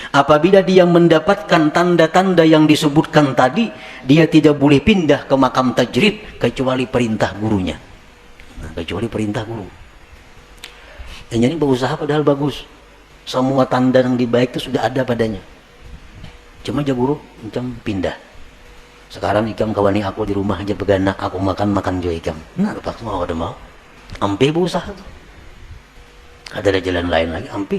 Apabila dia mendapatkan tanda-tanda yang disebutkan tadi, dia tidak boleh pindah ke makam tajrid kecuali perintah gurunya. Kecuali perintah guru. Dan jadi berusaha padahal bagus. Semua tanda yang baik itu sudah ada padanya. Cuma aja guru macam pindah. Sekarang ikam kawani aku di rumah aja begana, aku makan juga ikam. Nah, terpaksa mau ada mau. Ampe berusaha tuh. Ada jalan lain lagi, ampe.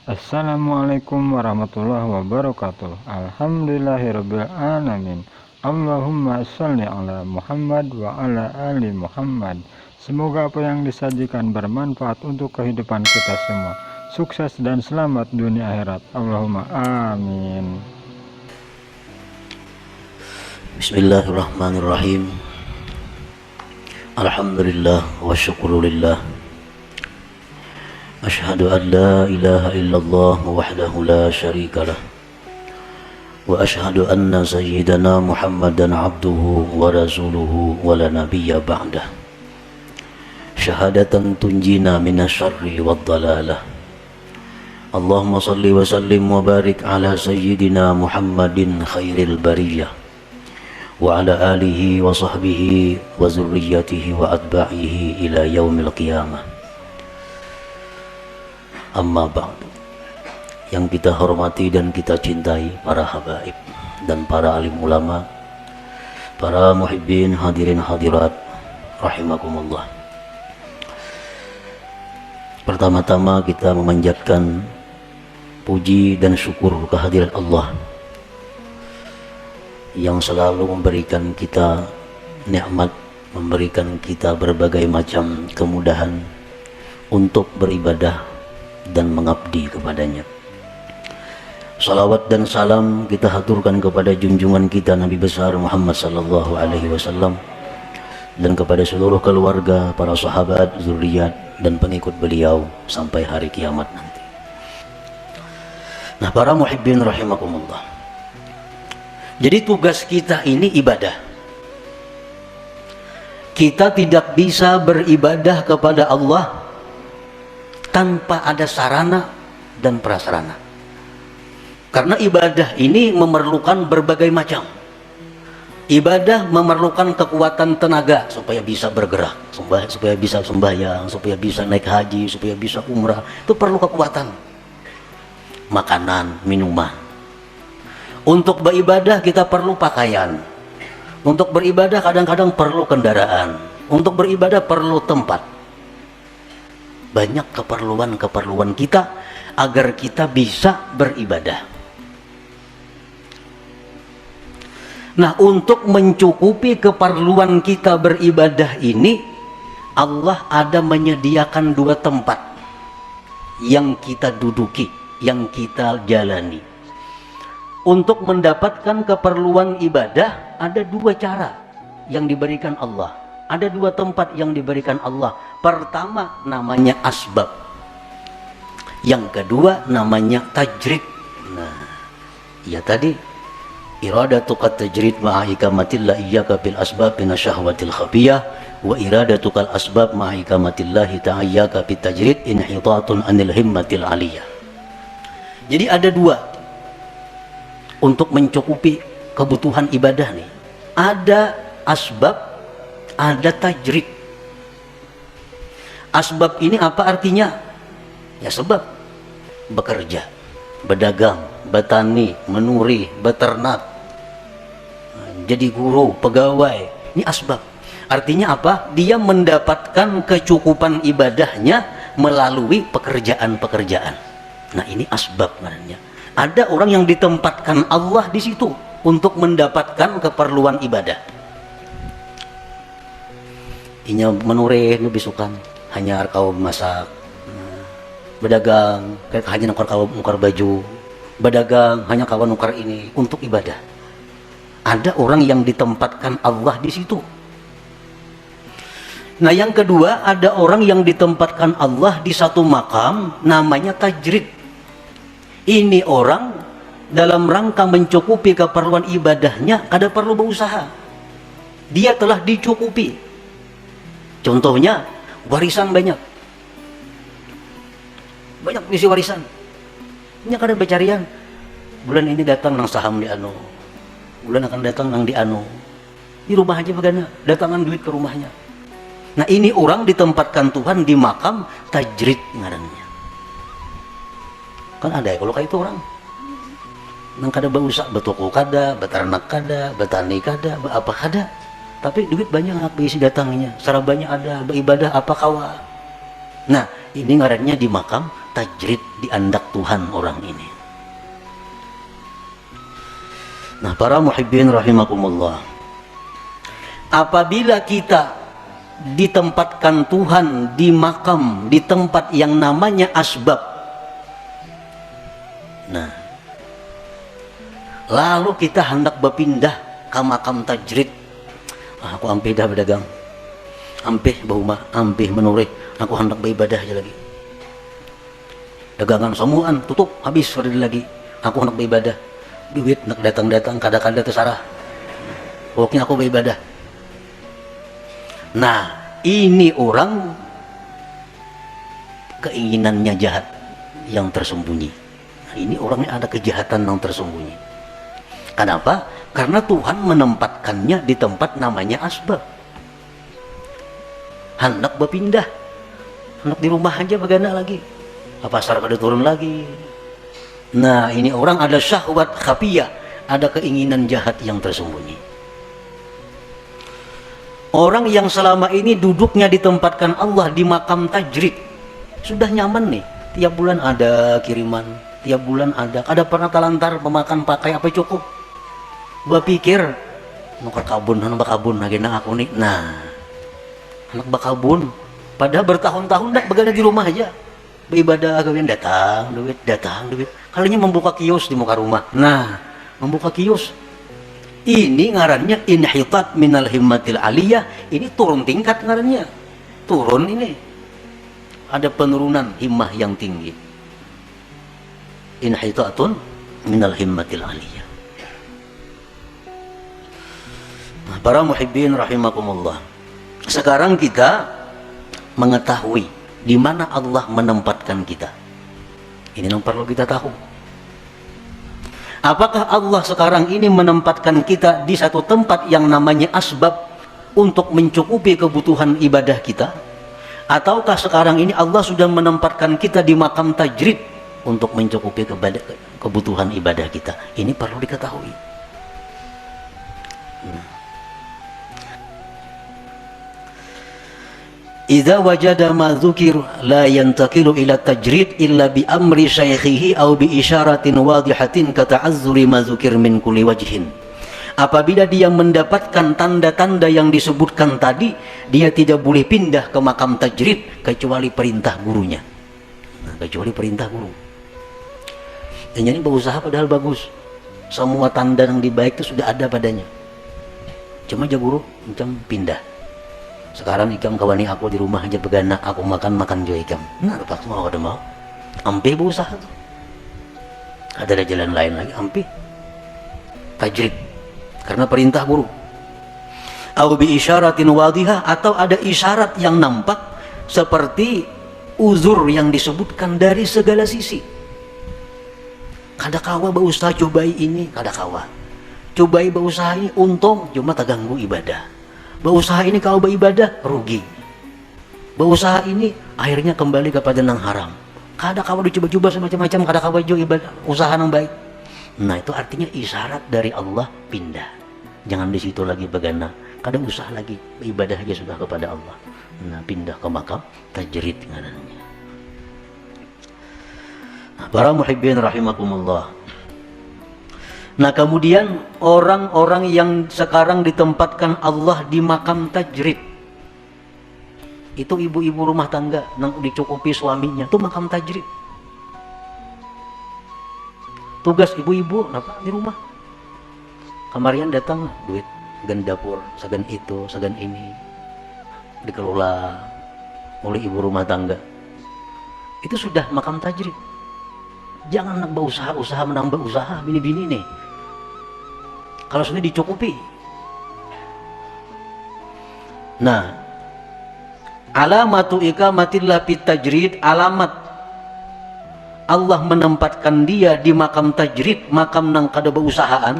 Assalamualaikum warahmatullahi wabarakatuh. Alhamdulillahirabbil alamin. Allahumma shalli ala Muhammad wa ala ali Muhammad. Semoga apa yang disajikan bermanfaat untuk kehidupan kita semua. Sukses dan selamat dunia akhirat. Allahumma amin. Bismillahirrahmanirrahim. Alhamdulillah wa syukurulillah. Ashhadu an la ilaha illallah wahdahu la syarika lah. Wa ashhadu anna sayyidana Muhammadan abduhu wa rasuluhu wa la nabiyya ba'dah. Syahadatan tunjina minasyarri wad dalalah. Allahumma salli wa sallim wa barik ala sayyidina Muhammadin khairil bariyah wa ala alihi wa sahbihi wa zurriyyatihi wa atba'ihi ila yaumil qiyamah. Amma ba'du. Yang kita hormati dan kita cintai para habaib dan para alim ulama, para muhibbin hadirin hadirat rahimakumullah. Pertama-tama kita memanjatkan puji dan syukur kehadirat Allah yang selalu memberikan kita nikmat, memberikan kita berbagai macam kemudahan untuk beribadah dan mengabdi kepadanya. Salawat dan salam kita haturkan kepada junjungan kita Nabi besar Muhammad sallallahu alaihi wasallam dan kepada seluruh keluarga, para sahabat, zuriat dan pengikut beliau sampai hari kiamat nanti. Nah, para muhibbin rahimakumullah. Jadi tugas kita ini ibadah. Kita tidak bisa beribadah kepada Allah tanpa ada sarana dan prasarana. Karena ibadah ini memerlukan berbagai macam. Ibadah memerlukan kekuatan tenaga supaya bisa bergerak, supaya bisa sembahyang, supaya bisa naik haji, supaya bisa umrah. Itu perlu kekuatan. Makanan, minuman. Untuk beribadah kita perlu pakaian. Untuk beribadah kadang-kadang perlu kendaraan. Untuk beribadah perlu tempat. Banyak keperluan-keperluan kita agar kita bisa beribadah. Nah, untuk mencukupi keperluan kita beribadah ini, Allah ada menyediakan dua tempat yang kita duduki, yang kita jalani. Untuk mendapatkan keperluan ibadah ada dua cara yang diberikan Allah. Ada dua tempat yang diberikan Allah. Pertama namanya asbab. Yang kedua namanya tajrid. Nah, ya tadi iradatuka tajrid ma'a ikamatillah iyyaka bil asbab min asyahwatil khafiyah wa iradatukal asbab ma'a ikamatillah ta'ayyaka bit tajrid inhitatun anil himmatil aliyah. Jadi ada dua untuk mencukupi kebutuhan ibadah nih. Ada asbab, ada tajrid. Asbab ini apa artinya? Ya sebab. Bekerja, berdagang, bertani, menuri, beternak, jadi guru, pegawai. Ini asbab. Artinya apa? Dia mendapatkan kecukupan ibadahnya melalui pekerjaan-pekerjaan. Nah, ini asbab namanya. Ada orang yang ditempatkan Allah di situ untuk mendapatkan keperluan ibadah. Inya menure nu bisukan hanya kau masak, berdagang kayak hanya nukar baju, berdagang hanya kawan nukar ini untuk ibadah. Ada orang yang ditempatkan Allah di situ. Nah, yang kedua ada orang yang ditempatkan Allah di satu makam namanya tajrid. Ini orang dalam rangka mencukupi keperluan ibadahnya kada perlu berusaha. Dia telah dicukupi. Contohnya warisan banyak isi warisan. Nya kada becarian. Bulan ini datang nang saham di anu. Bulan akan datang nang di anu. Di rumah aja bagana, datangan duit ke rumahnya. Nah ini orang ditempatkan Tuhan di makam tajrid ngarannya. Kan ada ya kalau kayak itu orang. Nang kada bausak betoko kada, beternak kada, betani kada, apa kada. Tapi duit banyak isi datangnya. Sarabanya ada, beribadah apa kawa. Nah ini ngarannya di makam tajrid, di andak Tuhan orang ini. Nah para muhibbin rahimakumullah, apabila kita ditempatkan Tuhan di makam, di tempat yang namanya asbab, nah lalu kita hendak berpindah ke makam tajrid. Aku ampih dah berdagang, ampih bahuma, ampih menurih, aku hendak beribadah aja lagi. Dagangan semuaan tutup habis lagi, aku hendak beribadah. Duit nak datang-datang kada-kada tersarah. Pokoknya aku beribadah. Nah, ini orang keinginannya jahat yang tersembunyi. Nah, ini orangnya ada kejahatan yang tersembunyi. Kenapa? Karena Tuhan menempatkannya di tempat namanya asbab. Hendak berpindah, hendak di rumah aja bagana lagi. Apa pasar kada turun lagi. Nah, ini orang ada syahwat khafiyah, ada keinginan jahat yang tersembunyi. Orang yang selama ini duduknya ditempatkan Allah di makam tajrid, sudah nyaman nih. Tiap bulan ada kiriman, tiap bulan ada pernah talantar pemakan pakai apa cukup. Berpikir, nukar kabun, anak bakabun lagi na aku nih. Nah, anak bakabun, padahal bertahun-tahun dah begada di rumah aja. Beribadah, kalian datang duit. Kalinya membuka kios di muka rumah. Nah, membuka kios. Ini ngarannya inhitat minal himmatil aliyah. Ini turun tingkat ngarannya. Turun ini. Ada penurunan himmah yang tinggi. Inhitatun minal himmatil aliyah. Nah, para muhibbin rahimakumullah. Sekarang kita mengetahui di mana Allah menempatkan kita. Ini yang perlu kita tahu. Apakah Allah sekarang ini menempatkan kita di satu tempat yang namanya asbab untuk mencukupi kebutuhan ibadah kita? Ataukah sekarang ini Allah sudah menempatkan kita di makam tajrid untuk mencukupi kebutuhan ibadah kita? Ini perlu diketahui. Idza wajada ma dzukir la yantaqilu ila tajrid illa bi amri syaikhihi aw bi isyaratin wadihatin ka ta'azzuri ma dzukir min kulli wajhin. Apabila dia mendapatkan tanda-tanda yang disebutkan tadi, dia tidak boleh pindah ke makam tajrid kecuali perintah gurunya. Nah, kecuali perintah guru. Dan jadi berusaha padahal bagus. Semua tanda yang dibaik itu sudah ada padanya. Cuma aja guru macam pindah. Sekarang ikam kawani aku di rumah aja begana, aku makan juga ikam. Nah, lepas mau ada mau. Ampe berusaha tuh. Ada jalan lain lagi, ampe. Tajrid. Karena perintah guru. Au bi isyaratin wadihah, atau ada isyarat yang nampak seperti uzur yang disebutkan dari segala sisi. Kada kawa berusaha cobai ini, kada kawa. Cobai berusaha ini untung, cuma tak ganggu ibadah. Berusaha ini kalau beribadah rugi. Berusaha ini akhirnya kembali kepada yang haram. Kada kawa dicoba-coba semacam-macam, kada kawa juga ibadah usaha yang baik. Nah, itu artinya isyarat dari Allah pindah. Jangan di situ lagi begana. Kada usah lagi ibadah aja sudah kepada Allah. Nah, pindah ke makam tajrid ngarannya. Nah, para muhibbin rahimakumullah. Nah, kemudian orang-orang yang sekarang ditempatkan Allah di makam tajrid, itu ibu-ibu rumah tangga yang dicukupi suaminya, itu makam tajrid. Tugas ibu-ibu apa di rumah? Kamarian datang duit, segan dapur, segan itu, segan ini, dikelola oleh ibu rumah tangga. Itu sudah makam tajrid. Jangan nambah usaha menambah usaha bini-bini nih. Kalau sudah dicukupi. Nah, alamatu ikamatillah fit tajrid, alamat Allah menempatkan dia di makam tajrid, makam nang kada berusahaan.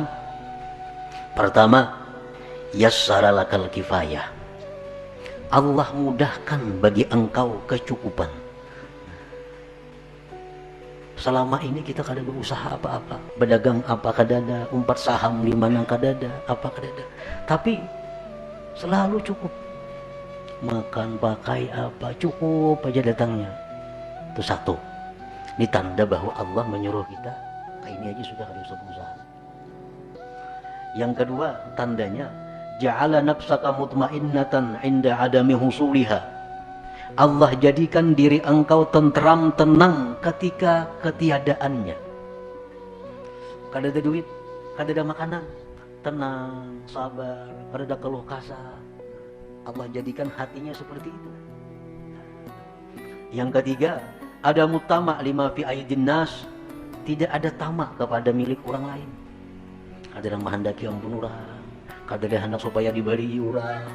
Pertama, yassara lakal kifayah. Allah mudahkan bagi engkau kecukupan. Selama ini kita kada berusaha apa-apa, berdagang apa kada ada, umpat saham di mana kada ada, apa kada ada. Tapi selalu cukup. Makan, pakai apa, cukup aja datangnya. Itu satu. Ini tanda bahwa Allah menyuruh kita, ini aja sudah kada usah berusaha. Yang kedua, tandanya ja'ala nafsaka mutmainnatan 'inda adami husuliha. Allah jadikan diri engkau tentram, tenang ketika ketiadaannya. Kada ada duit, kada ada makanan, tenang, sabar, kada ada keluh kasar. Allah jadikan hatinya seperti itu. Yang ketiga, ada mutama lima fi aidin nas, tidak ada tamak kepada milik orang lain. Ada yang menghendaki ampun orang, kada ada hendak supaya diberi orang,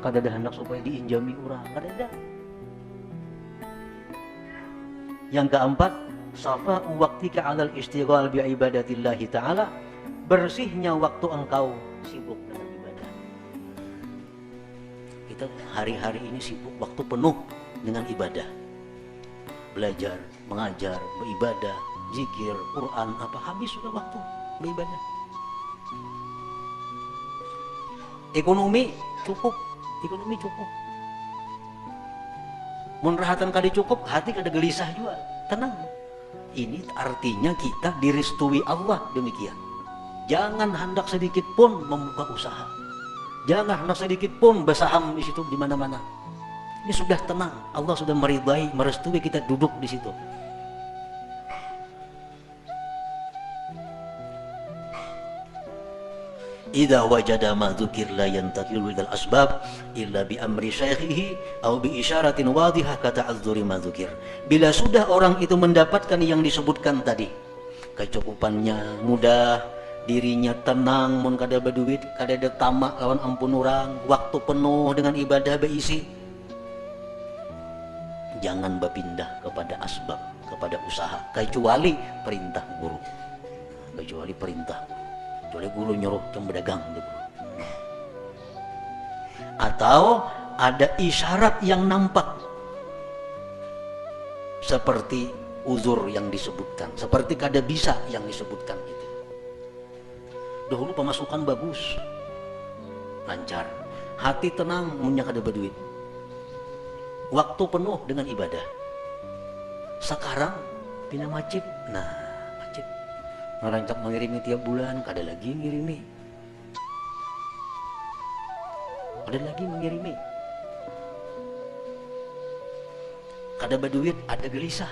kada ada hendak supaya diinjami orang, kada ada. Yang keempat, safa'u waqtika 'alal istighal bi ibadatillahi ta'ala, bersihnya waktu engkau sibuk dengan ibadah. Kita hari-hari ini sibuk waktu penuh dengan ibadah. Belajar, mengajar, beribadah, zikir, Quran, apa habis sudah waktu beribadah. Ekonomi cukup. Menrahatan kada cukup, hati kada gelisah juga, tenang. Ini artinya kita direstui Allah demikian. Jangan hendak sedikit pun membuka usaha. Jangan hendak sedikit pun bersaham di situ di mana-mana. Ini sudah tenang, Allah sudah meridai, merestui kita duduk di situ. Idza wajada ma dzukir la yantaqilu ilal asbab illa bi amri syaikhihi aw bi isyaratin wadihah kata'azzuri ma dzukir. Bila sudah orang itu mendapatkan yang disebutkan tadi, kecukupannya mudah, dirinya tenang, mun kada berduit, kada ada tamak lawan ampun orang, waktu penuh dengan ibadah beisi, jangan berpindah kepada asbab, kepada usaha, kecuali perintah guru. Kecuali guru nyuruh yang berdagang gitu. Atau ada isyarat yang nampak seperti uzur yang disebutkan, seperti kada bisa yang disebutkan itu. Dahulu pemasukan bagus, lancar, hati tenang, punya kada berduit, waktu penuh dengan ibadah. Sekarang pindah macet, macet. Ngerancak mengirimi tiap bulan, kada lagi ngirimi. Kada berduit, ada gelisah.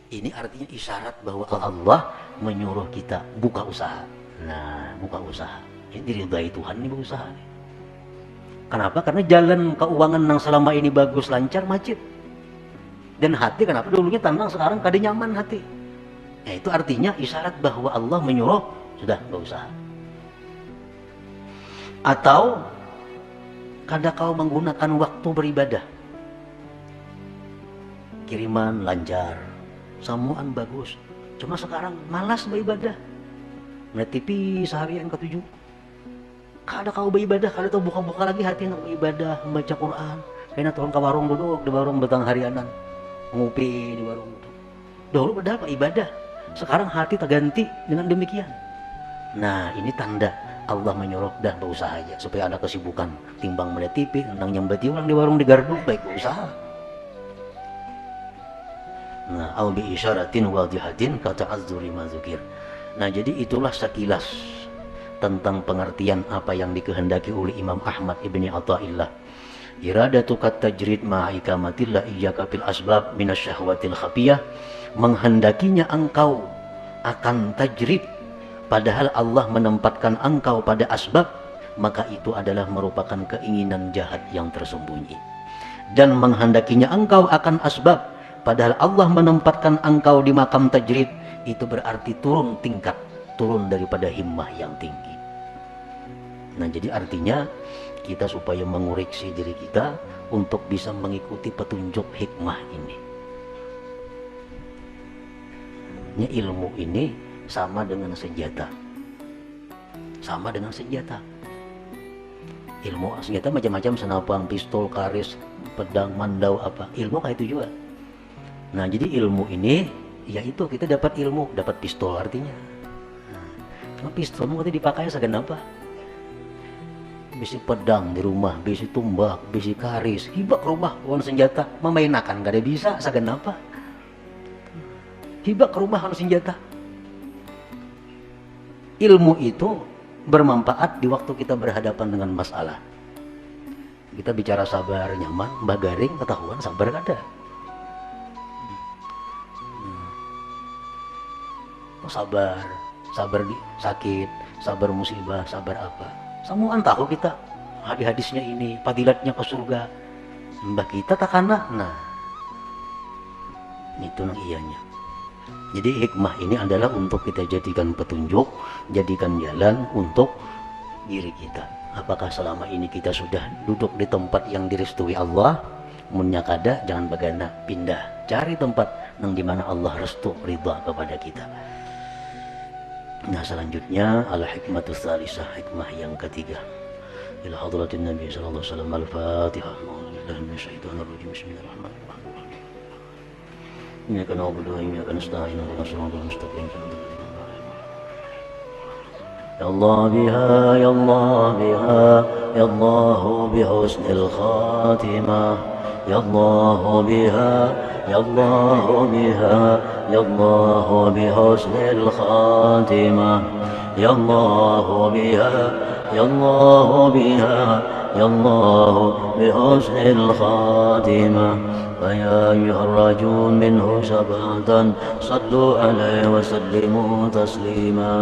Ini artinya isyarat bahwa Allah menyuruh kita buka usaha. Buka usaha. Ini diridai Tuhan nih berusaha. Kenapa? Karena jalan keuangan yang selama ini bagus, lancar, macet. Dan hati kenapa dulunya tenang, sekarang kada nyaman hati. Itu artinya isyarat bahwa Allah menyuruh sudah berusaha. Atau kada kau menggunakan waktu beribadah, kiriman lancar, samuan bagus, cuma sekarang malas beribadah, melihat TV seharian ke-7, kada kau beribadah, kada tahu buka-buka lagi hati untuk beribadah, membaca Quran. Kayaknya turun ke warung, duduk di warung betang harianan, ngopi di warung itu. Dahulu padahal ibadah, sekarang hati terganti dengan demikian. Ini tanda Allah menyuruh dah berusaha aja supaya ada kesibukan, timbang melihat TV, tentang nyambati orang di warung di gardu, baik berusaha. Au bi isyaratin wadihatin kata'azzuri ma dzukir. Jadi itulah sekilas tentang pengertian apa yang dikehendaki oleh Imam Ahmad Ibni Athaillah. Iradatu kat tajrid ma ikamatillah iyyaka fil asbab minasyahwatil khafiyah, menghendakinya engkau akan tajrid padahal Allah menempatkan engkau pada asbab, maka itu adalah merupakan keinginan jahat yang tersembunyi. Dan menghendakinya engkau akan asbab padahal Allah menempatkan engkau di makam tajrid, itu berarti turun tingkat, turun daripada himmah yang tinggi. Jadi artinya kita supaya mengoreksi diri kita untuk bisa mengikuti petunjuk hikmah ini. Ibaratnya ilmu ini sama dengan senjata. Sama dengan senjata. Ilmu senjata macam-macam, senapang, pistol, karis, pedang, mandau, apa. Ilmu kayak itu juga. Nah, jadi ilmu ini, yaitu kita dapat ilmu, dapat pistol artinya. Nah, pistol mau dipakai segan apa? Bisi pedang di rumah, bisi tumbak, bisi karis, hibak rumah, wan senjata, memainakan gak ada bisa, segan apa? Hibak rumah wan senjata. Ilmu itu bermanfaat di waktu kita berhadapan dengan masalah. Kita bicara sabar nyaman, mbah garing ketahuan sabar ada. Sabar, sabar di sakit, sabar musibah, sabar apa. Semua tahu kita hadis-hadisnya ini, fadilatnya ke surga. Mbah kita takana, nah itu nang ianya. Jadi hikmah ini adalah untuk kita jadikan petunjuk, jadikan jalan untuk diri kita. Apakah selama ini kita sudah duduk di tempat yang direstui Allah? Munnya kada, jangan bagana, pindah. Cari tempat yang dimana Allah restu ridha kepada kita. Nah, selanjutnya al-hikmatus tsalisah, hikmah yang ketiga. Ila hadratin Nabi sallallahu alaihi wasallam, al-Fatihah. A'udzubillahi minasyaitonir rajim. Bismillahirrahmanirrahim. Iyyaka na'budu wa iyyaka nasta'in. Ihdinas siratal mustaqim. Ya Allah biha, ya Allah biha, ya Allah bihusnil khatimah. Ya Allah biha, ya Allah biha, ya Allah bihusnil khatimah. Ya Allah biha, ya Allah biha, ya Allah bihusnil khatimah. فيا أيها الراجون منه شفاعة صلوا عليه وسلموا تسليما.